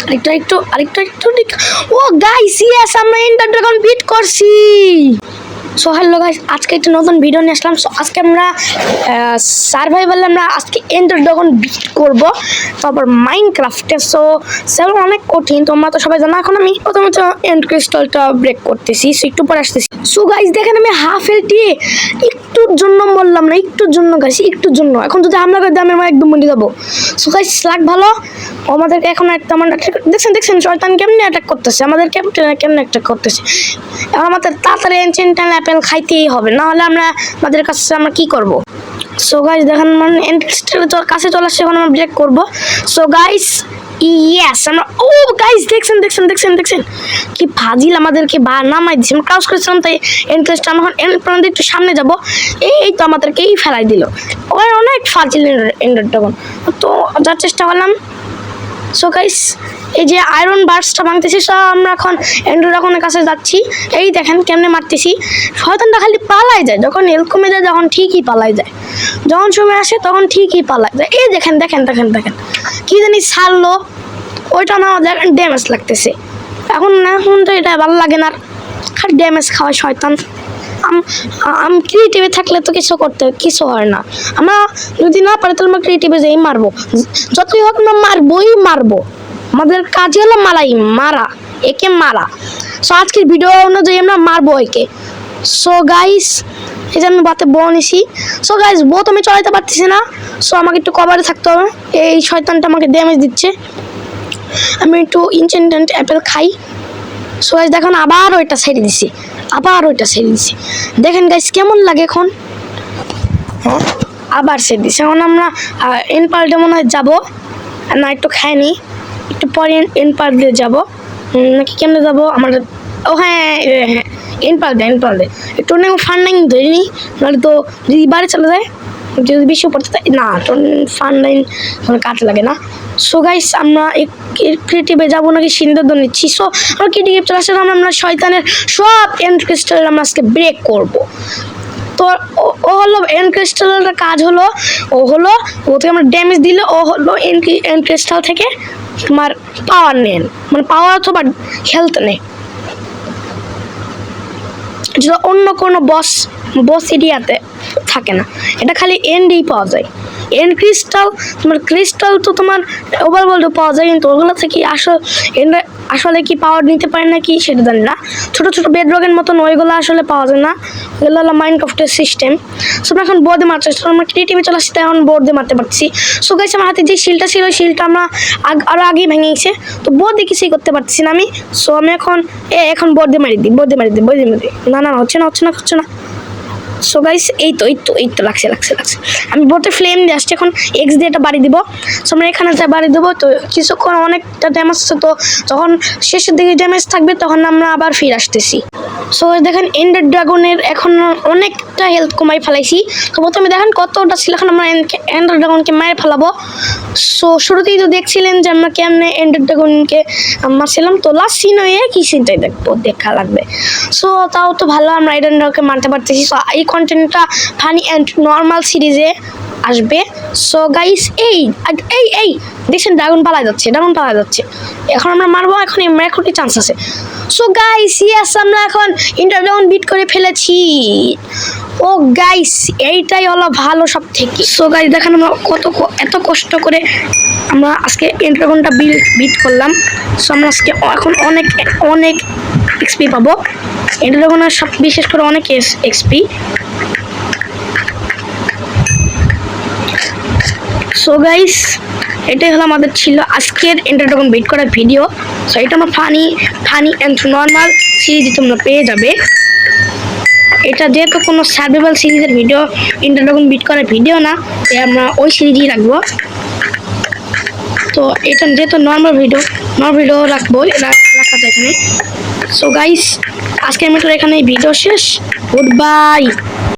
আরেকটু ও guys yes আমরা endure dragon bit করছি। সো হ্যালো গাইস, আজকে একটা নতুন ভিডিও নিয়ে আসলাম। সো আজকে আমরা সার্ভাইভালে আমরা আজকে এন্ডার ড্রাগন বিট করব, তারপর মাইনক্রাফটে। সো সেগুলো অনেক কঠিন, তোমরা তো সবাই জানো। এখন আমি প্রথমত এন্ড ক্রিস্টালটা ব্রেক করতেছি, সো একটু পরে আসতেছি। সো গাইস দেখেন আমি হাফ হেলথ দিয়ে একটুর জন্য বললাম না, একটুর জন্য গাইস, একটুর জন্য। এখন যদি হামলা করে দামের মানে একদম মরে যাবো। সো গাইস লাগ ভালো, আমাদেরকে এখন একটা দেখছেন শয়তান কেমনে অ্যাটাক করতেছে, আমাদের ক্যাপ্টেন কেমনে অ্যাটাক করতেছে। এখন আমাদের তাড়াতাড়ি এনচেন্টাল অ্যাপেল খাইতেই হবে, নাহলে আমাদের কাছে আমরা কি করব। সো গাইস দেখেন মানে এন্ট্রিস্টের কাছে চলে আসছে, এখন আমরা ব্রেক করব। সো গাইস ইয়েস আমরা গাইস দেখছেন কি ফাজিল আমাদেরকে নামাই দিচ্ছে। আমরা ক্রাউস করেছিলাম, তাই এন্ট্রিস্ট আমরা এখন একটু সামনে যাব। এই তো আমাদেরকেই ফেলাই দিল। ওই অনেক ফাজিল এন্ডার ড্রাগন, তো যার চেষ্টা করলাম। সো গাইস এই যে আয়রন বার্সটা ভাঙতেছি, সো আমরা এখন এন্ডার ড্রাগনের কাছে যাচ্ছি। এই দেখেন কেমনে মারতেছি। শয়তানটা খালি পালাই যায়, যখন হেলথ কমে যায় তখন ঠিকই পালাই যায়, যখন সময় আসে তখন ঠিকই পালাই যায়। এই দেখেন কি জানি ছাড়লো, ওইটা না দেখেন ড্যামেজ লাগতেছে। এখন তো এটা ভালো লাগে না, খালি ড্যামেজ খাওয়ায় শয়তান। আমি ক্রিয়েটিভে থাকলে তো কিছু হয় না। আমরা যদি না পারি তাহলে আমরা ক্রিয়েটিভে যেই মারবো, যতই হোক আমরা মারবো। আমাদের কাজই হলো একে মারা। সো আজকের ভিডিও অনুযায়ী আমরা মারবো একে। সো গাইস এই যে আমি বাতে বউ নিছি। সো গাইস বউ তো আমি চলাইতে পারতেছি না, সো আমাকে একটু কভারে থাকতে হবে। এই শয়তানটা আমাকে ড্যামেজ দিচ্ছে, আমি একটু ইনচেন্টেন্ট অ্যাপেল খাই। সো গাইস দেখুন আবার ওইটা ছেড়ে দিছি, দেখেন গাইস কেমন লাগে। এখন আবার ছেড়ে দিছি। এখন আমরা এন পার্টে মনে হয় যাবো না, একটু খাই নি, একটু পরে এন পার্ট দিয়ে যাবো নাকি কেমনে যাবো আমাদের। ও হ্যাঁ এন পার্ট দে একটু অনেক ফান্ডিং ধরে নিই, নাহলে তো যদি বাড়ি চলে যায়, যদি বেশি পড়তে না ফান্ডিং কাটে লাগে না। সো গাইস আমরা ক্রিয়েটিভে যাবো নাকি সিদ্ধান্ত নিচ্ছি। সো আমরা ক্রিয়েটিভ চলে আসলে আমরা শয়তানের সব এন্ড ক্রিস্টাল আমরা আজকে ব্রেক করবো। তো ও হলো এন্ড ক্রিস্টালের কাজ হলো, ও থেকে আমরা ড্যামেজ দিলে ও হলো এন্ড ক্রিস্টাল থেকে তোমার পাওয়ার নেন, মানে পাওয়ার অথবা হেলথ নেই, যেটা অন্য কোনো বস এরিয়াতে থাকে না। এটা খালি এন্ডেই পাওয়া যায়। এন্ড ক্রিস্টাল তো তোমার ওভারওয়ার্ল্ডে পাওয়া যায়, কিন্তু ওগুলো থেকে আসলে কি পাওয়ার নিতে পারে না কি সেটা জানি না। ছোটো বেডরকের মতন ওইগুলো আসলে পাওয়া যায় না, ওগুলো হলো মাইনক্রাফটের সিস্টেম। সো আমরা এখন বোর্ডে মারতে আসছি, আমরা ক্রিয়েটিভে চলে আসছি, এখন বোর্ডে মারতে পারছি। সো গাইস আমার হাতে যে শিলটা ছিল, ওই শিলটা আমরা আরও আগেই ভেঙে গেছে, তো বোর্ডে কিছুই করতে পারছি না আমি। সো আমি এখন বোর্ডে মারি দিই। না হচ্ছে না। সো গাইস এই তো লাগছে। আমি বোর্ডে ফ্লেম দিয়ে আসছি, এখন এক্স দিয়ে এটা বাড়ি দিব। সো আমরা এখানে যা বাড়ি দেবো, তো কিছুক্ষণ অনেকটা ড্যামেজ আছে, তো যখন শেষের দিকে ড্যামেজ থাকবে তখন আমরা আবার ফিরে আসতেছি। সো দেখেন এন্ডার ড্রাগনের এখন অনেকটা হেলথ কমাই ফেলাইছি। তো প্রথমে দেখেন কতটা ছিল, এখন আমরা এন্ডার ড্রাগনকে মেরে ফেলাবো। সো শুরুতেই তো দেখছিলেন যে আমরা কেমনে এন্ডার ড্রাগনকে মারছিলাম, তো লাস্ট সিন হয়ে কি সিনটাই দেখা লাগবে। সো তাও তো ভালো, আমরা এন্ডার ড্রাগনকে মারতে পারতেছি। সো এই কন্টেন্টটা ফানি অ্যান্ড নর্মাল সিরিজে আসবে। সো গাইস এই দেখছেন ড্রাগন পালা যাচ্ছে, এখন আমরা মারবো, এখন এমনি চান্স আছে। সো গাইস ইয়েস আমরা এখন এন্ডার ড্রাগন বিট করে ফেলেছি। ও গাইস এইটাই হলো ভালো সব থেকে। সো গাইস দেখেন আমরা এত কষ্ট করে আমরা আজকে এন্ডার ড্রাগনটা বিট করলাম। সো আমরা আজকে এখন অনেক এক্সপি পাবো। এন্ডার ড্রাগনের সব বিশেষ করে অনেক এক্সপি। সো গাইস এটাই হলো আমাদের ছিল আজকের এন্ডার ড্রাগন বিট করার ভিডিও। সো এটা আমার ফানি অ্যান্ড নর্মাল সিরিজ তোমরা পেয়ে যাবে। এটা যেহেতু কোনো সার্ভাইভাল সিরিজের ভিডিও, এন্ডার ড্রাগন বিট করার ভিডিও না, তাই আমরা ওই সিরিজই রাখবো। তো এটা যেহেতু নর্মাল ভিডিও রাখবো, রাখা যায় এখানে। সো গাইস আজকের মতো এখানে ভিডিও শেষ। Good bye.